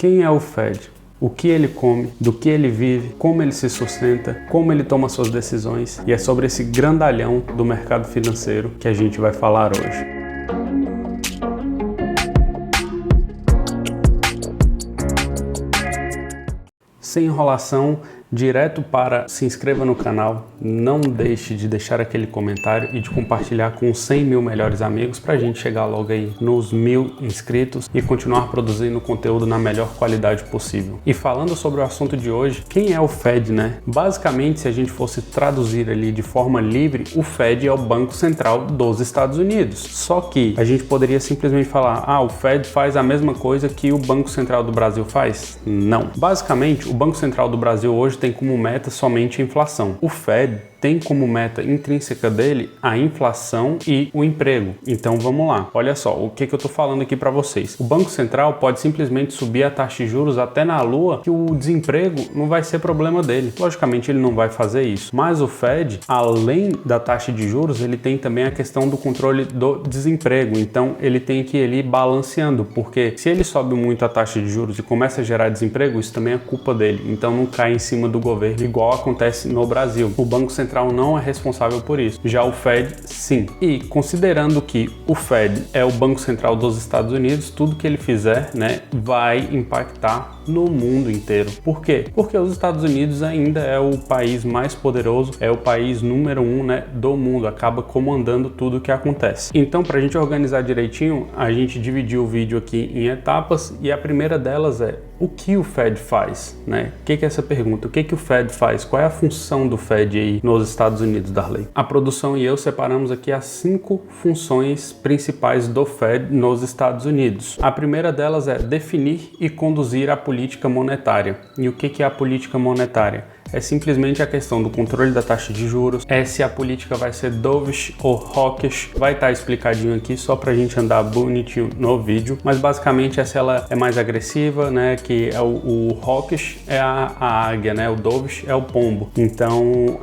Quem é o Fed? O que ele come, do que ele vive, como ele se sustenta, como ele toma suas decisões, e é sobre esse grandalhão do mercado financeiro que a gente vai falar hoje. Sem enrolação, direto para se inscreva no canal, não deixe de deixar aquele comentário e de compartilhar com 100 mil melhores amigos para a gente chegar logo aí nos 1000 inscritos e continuar produzindo conteúdo na melhor qualidade possível. E falando sobre o assunto de hoje, quem é o Fed, né? Basicamente, se a gente fosse traduzir ali de forma livre, o Fed é o Banco Central dos Estados Unidos. Só que a gente poderia simplesmente falar, o Fed faz a mesma coisa que o Banco Central do Brasil faz? Não. Basicamente, o Banco Central do Brasil hoje tem como meta somente a inflação. O Fed tem como meta intrínseca dele a inflação e o emprego. Então vamos lá, olha só, o que eu tô falando aqui para vocês. O Banco Central pode simplesmente subir a taxa de juros até na lua, que o desemprego não vai ser problema dele. Logicamente ele não vai fazer isso, mas o Fed, além da taxa de juros, ele tem também a questão do controle do desemprego. Então ele tem que ir balanceando, porque se ele sobe muito a taxa de juros e começa a gerar desemprego, isso também é culpa dele. Então não cai em cima do governo, igual acontece no Brasil. O Banco Central não é responsável por isso, já o Fed sim. E considerando que o Fed é o Banco Central dos Estados Unidos, tudo que ele fizer, né, vai impactar no mundo inteiro. Por quê? Porque os Estados Unidos ainda é o país mais poderoso, é o país número 1, né, do mundo, acaba comandando tudo o que acontece. Então, para a gente organizar direitinho, a gente dividiu o vídeo aqui em etapas e a primeira delas é o que o Fed faz, né? O que é essa pergunta? O que o Fed faz? Qual é a função do Fed aí nos Estados Unidos, Darley? A produção e eu separamos aqui as 5 funções principais do Fed nos Estados Unidos. A primeira delas é definir e conduzir a política monetária. E o que é a política monetária? É simplesmente a questão do controle da taxa de juros, se a política vai ser dovish ou hawkish, vai estar explicadinho aqui só pra gente andar bonitinho no vídeo, mas basicamente essa ela é mais agressiva, né, que é o hawkish é a águia, né, o dovish é o pombo. Então,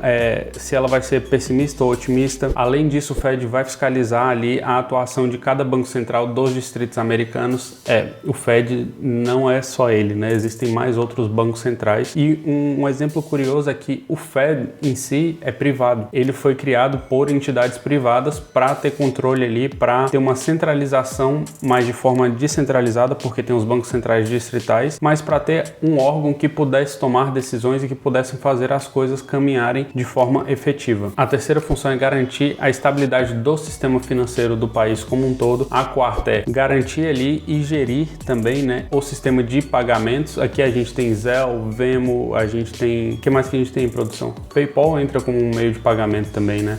se ela vai ser pessimista ou otimista. Além disso, o Fed vai fiscalizar ali a atuação de cada banco central dos distritos americanos. O Fed não é só ele, né, existem mais outros bancos centrais e um exemplo curioso é que o Fed em si é privado. Ele foi criado por entidades privadas para ter controle ali, para ter uma centralização, mas de forma descentralizada, porque tem os bancos centrais distritais, mas para ter um órgão que pudesse tomar decisões e que pudessem fazer as coisas caminharem de forma efetiva. A terceira função é garantir a estabilidade do sistema financeiro do país como um todo. A quarta é garantir ali e gerir também, né, o sistema de pagamentos. Aqui a gente tem Zelle, Venmo, a gente tem... O que mais que a gente tem em produção? PayPal entra como um meio de pagamento também, né?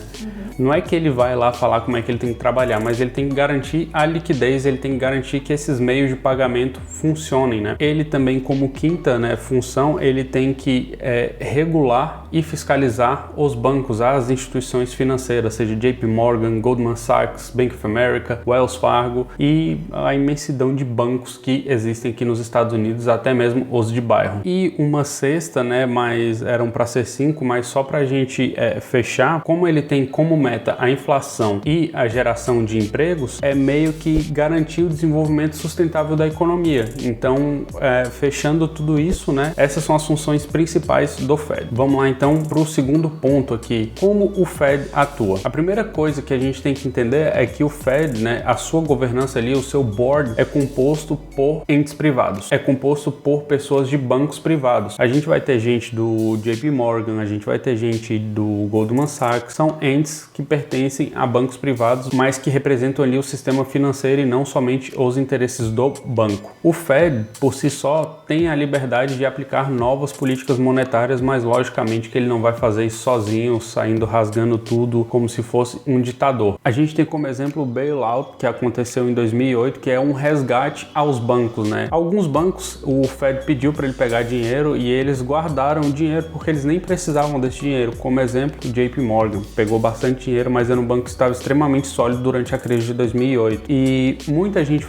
Não é que ele vai lá falar como é que ele tem que trabalhar, mas ele tem que garantir a liquidez, ele tem que garantir que esses meios de pagamento funcionem, né? Ele também, como quinta, né, função, ele tem que regular e fiscalizar os bancos, as instituições financeiras, seja JP Morgan, Goldman Sachs, Bank of America, Wells Fargo e a imensidão de bancos que existem aqui nos Estados Unidos, até mesmo os de bairro. E uma sexta, né, mas eram para ser 5, mas só para a gente fechar, como ele tem como meta a inflação e a geração de empregos, é meio que garantir o desenvolvimento sustentável da economia. Então, fechando tudo isso, né, essas são as funções principais do Fed. Vamos lá então para o segundo ponto aqui, como o Fed atua. A primeira coisa que a gente tem que entender é que o Fed, né, a sua governança ali, o seu board é composto por entes privados, é composto por pessoas de bancos privados. A gente vai ter gente do JP Morgan, a gente vai ter gente do Goldman Sachs, são entes que pertencem a bancos privados, mas que representam ali o sistema financeiro e não somente os interesses do banco. O Fed, por si só, tem a liberdade de aplicar novas políticas monetárias, mas logicamente que ele não vai fazer isso sozinho, saindo rasgando tudo como se fosse um ditador. A gente tem como exemplo o bailout, que aconteceu em 2008, que é um resgate aos bancos, né? Alguns bancos, o Fed pediu para ele pegar dinheiro e eles guardaram o dinheiro porque eles nem precisavam desse dinheiro. Como exemplo, o JP Morgan pegou bastante dinheiro, mas era um banco que estava extremamente sólido durante a crise de 2008. E muita gente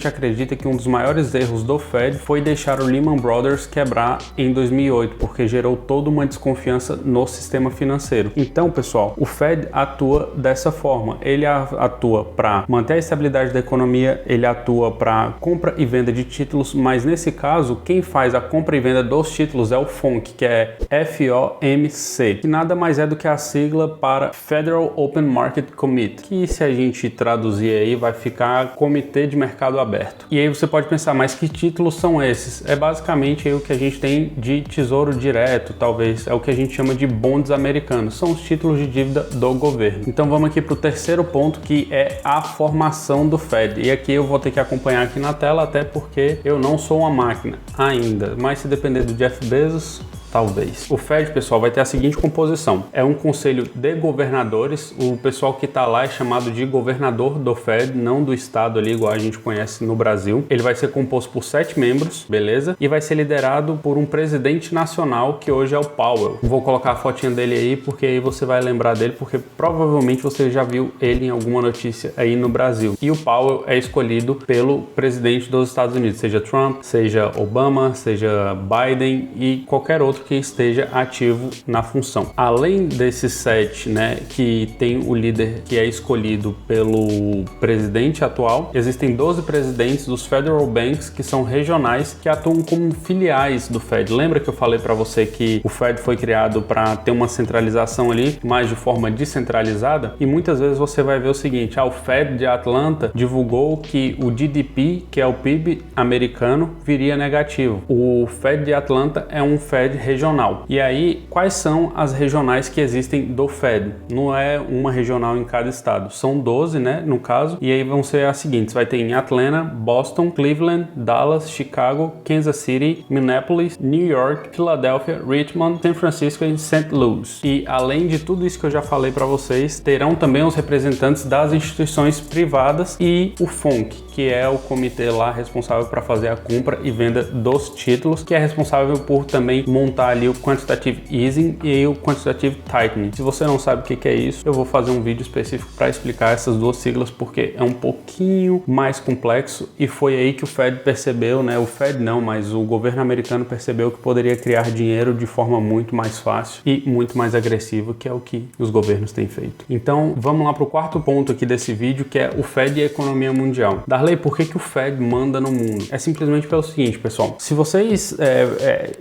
acredita que um dos maiores erros do Fed foi deixar o Lehman Brothers quebrar em 2008, porque gerou toda uma desconfiança no sistema financeiro. Então, pessoal, o Fed atua dessa forma. Ele atua para manter a estabilidade da economia, ele atua para compra e venda de títulos, mas nesse caso, quem faz a compra e venda dos títulos é o FOMC, que é FOMC, que nada mais é do que a sigla para Federal Open Market Committee, que se a gente traduzir aí vai ficar Comitê de Mercado Aberto. E aí você pode pensar, mas que títulos são esses? É basicamente aí o que a gente tem de tesouro direto, talvez, é o que a gente chama de bonds americanos, são os títulos de dívida do governo. Então vamos aqui para o terceiro ponto, que é a formação do Fed. E aqui eu vou ter que acompanhar aqui na tela, até porque eu não sou uma máquina ainda, mas se depender do Jeff Bezos, talvez. O Fed, pessoal, vai ter a seguinte composição. É um conselho de governadores. O pessoal que está lá é chamado de governador do Fed, não do estado ali, igual a gente conhece no Brasil. Ele vai ser composto por 7 membros, beleza? E vai ser liderado por um presidente nacional, que hoje é o Powell. Vou colocar a fotinha dele aí, porque aí você vai lembrar dele, porque provavelmente você já viu ele em alguma notícia aí no Brasil. E o Powell é escolhido pelo presidente dos Estados Unidos, seja Trump, seja Obama, seja Biden e qualquer outro que esteja ativo na função. Além desses 7, né, que tem o líder que é escolhido pelo presidente atual, existem 12 presidentes dos Federal Banks, que são regionais, que atuam como filiais do Fed. Lembra que eu falei para você que o Fed foi criado para ter uma centralização ali, mas de forma descentralizada? E muitas vezes você vai ver o seguinte, o Fed de Atlanta divulgou que o GDP, que é o PIB americano, viria negativo. O Fed de Atlanta é um Fed regional. E aí, quais são as regionais que existem do Fed? Não é uma regional em cada estado, são 12, né, no caso, e aí vão ser as seguintes, vai ter em Atlanta, Boston, Cleveland, Dallas, Chicago, Kansas City, Minneapolis, New York, Philadelphia, Richmond, San Francisco e St. Louis. E além de tudo isso que eu já falei para vocês, terão também os representantes das instituições privadas e o FOMC, que é o comitê lá responsável para fazer a compra e venda dos títulos, que é responsável por também montar ali o Quantitative Easing e o Quantitative Tightening. Se você não sabe o que é isso, eu vou fazer um vídeo específico para explicar essas duas siglas, porque é um pouquinho mais complexo e foi aí que o Fed percebeu, né? O Fed não, mas o governo americano percebeu que poderia criar dinheiro de forma muito mais fácil e muito mais agressiva, que é o que os governos têm feito. Então, vamos lá para o quarto ponto aqui desse vídeo, que é o Fed e a economia mundial. Darley, por que o Fed manda no mundo? É simplesmente pelo seguinte, pessoal. Se vocês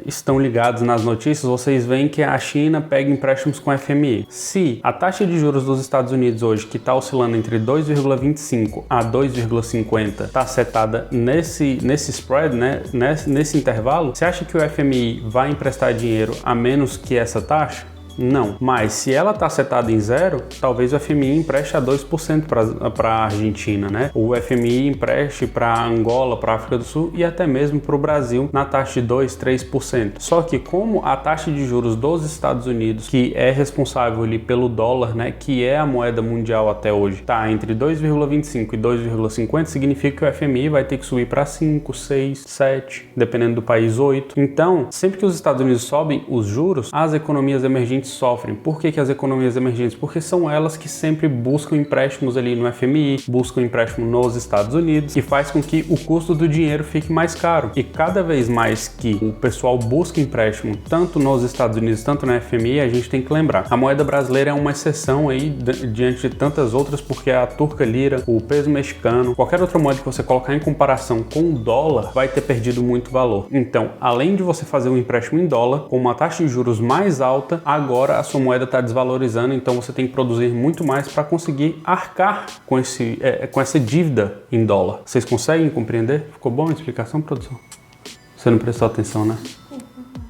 estão ligados nas notícias, vocês veem que a China pega empréstimos com a FMI. Se a taxa de juros dos Estados Unidos hoje, que está oscilando entre 2,25 a 2,50, está setada nesse spread, né, nesse intervalo, você acha que o FMI vai emprestar dinheiro a menos que essa taxa? Não, mas se ela está setada em 0, talvez o FMI empreste a 2% para a Argentina, né? O FMI empreste para Angola, para a África do Sul e até mesmo para o Brasil na taxa de 2, 3%. Só que como a taxa de juros dos Estados Unidos, que é responsável ali pelo dólar, né, que é a moeda mundial até hoje, está entre 2,25 e 2,50, significa que o FMI vai ter que subir para 5, 6, 7, dependendo do país, 8. Então, sempre que os Estados Unidos sobem os juros, as economias emergentes sofrem. Por que as economias emergentes? Porque são elas que sempre buscam empréstimos ali no FMI, buscam empréstimo nos Estados Unidos e faz com que o custo do dinheiro fique mais caro. E cada vez mais que o pessoal busca empréstimo, tanto nos Estados Unidos, tanto na FMI, a gente tem que lembrar. A moeda brasileira é uma exceção aí diante de tantas outras, porque a turca lira, o peso mexicano, qualquer outra moeda que você colocar em comparação com o dólar, vai ter perdido muito valor. Então, além de você fazer um empréstimo em dólar, com uma taxa de juros mais alta, agora a sua moeda está desvalorizando, então você tem que produzir muito mais para conseguir arcar com essa dívida em dólar. Vocês conseguem compreender? Ficou bom a explicação, produção? Você não prestou atenção, né?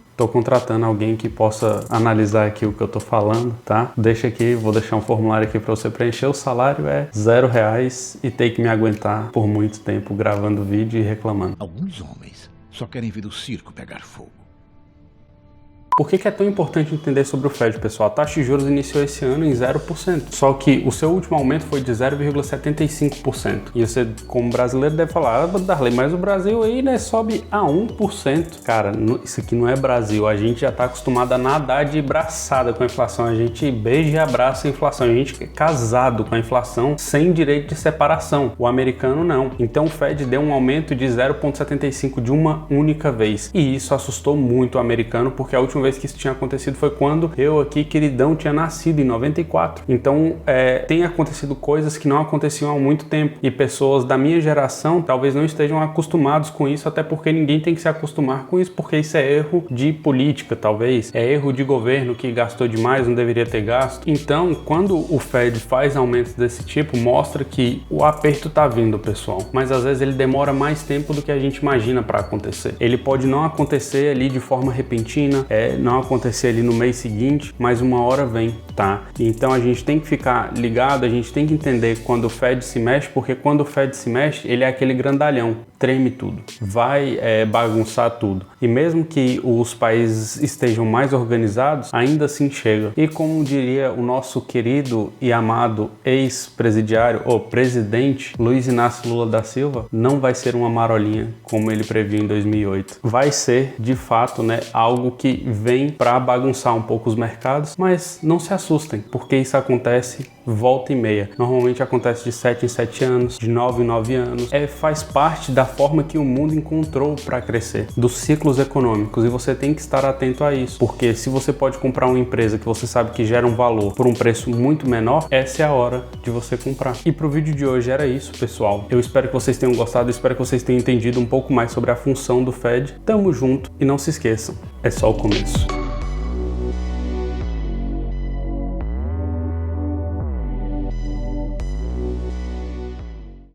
Estou contratando alguém que possa analisar aqui o que eu estou falando, tá? Deixa aqui, vou deixar um formulário aqui para você preencher. O salário é R$0 e tem que me aguentar por muito tempo gravando vídeo e reclamando. Alguns homens só querem ver o circo pegar fogo. Por que é tão importante entender sobre o Fed, pessoal? A taxa de juros iniciou esse ano em 0%, só que o seu último aumento foi de 0,75%. E você, como brasileiro, deve falar, Darley, mas o Brasil aí, né, sobe a 1%. Cara, isso aqui não é Brasil, a gente já tá acostumado a nadar de braçada com a inflação, a gente beija e abraça a inflação, a gente é casado com a inflação sem direito de separação. O americano não. Então o Fed deu um aumento de 0,75% de uma única vez. E isso assustou muito o americano, porque a última vez que isso tinha acontecido foi quando eu aqui, queridão, tinha nascido em 94. Então tem acontecido coisas que não aconteciam há muito tempo e pessoas da minha geração talvez não estejam acostumados com isso, até porque ninguém tem que se acostumar com isso, porque isso é erro de política, talvez, é erro de governo que gastou demais, não deveria ter gasto. Então, quando o Fed faz aumentos desse tipo, mostra que o aperto tá vindo, pessoal, mas às vezes ele demora mais tempo do que a gente imagina para acontecer. Ele pode não acontecer ali de forma repentina, não acontecer ali no mês seguinte, mas uma hora vem, tá? Então a gente tem que ficar ligado, a gente tem que entender quando o Fed se mexe, porque quando o Fed se mexe, ele é aquele grandalhão, treme tudo, vai bagunçar tudo. E mesmo que os países estejam mais organizados, ainda assim chega. E como diria o nosso querido e amado ex-presidiário, ou presidente, Luiz Inácio Lula da Silva, não vai ser uma marolinha como ele previu em 2008. Vai ser, de fato, né, algo que vem para bagunçar um pouco os mercados, mas não se assustem, porque isso acontece volta e meia. Normalmente acontece de 7 em 7 anos, de 9 em 9 anos. Faz parte da forma que o mundo encontrou para crescer, dos ciclos econômicos, e você tem que estar atento a isso, porque se você pode comprar uma empresa que você sabe que gera um valor por um preço muito menor, essa é a hora de você comprar. E pro vídeo de hoje era isso, pessoal. Eu espero que vocês tenham gostado, espero que vocês tenham entendido um pouco mais sobre a função do Fed. Tamo junto e não se esqueçam, é só o começo.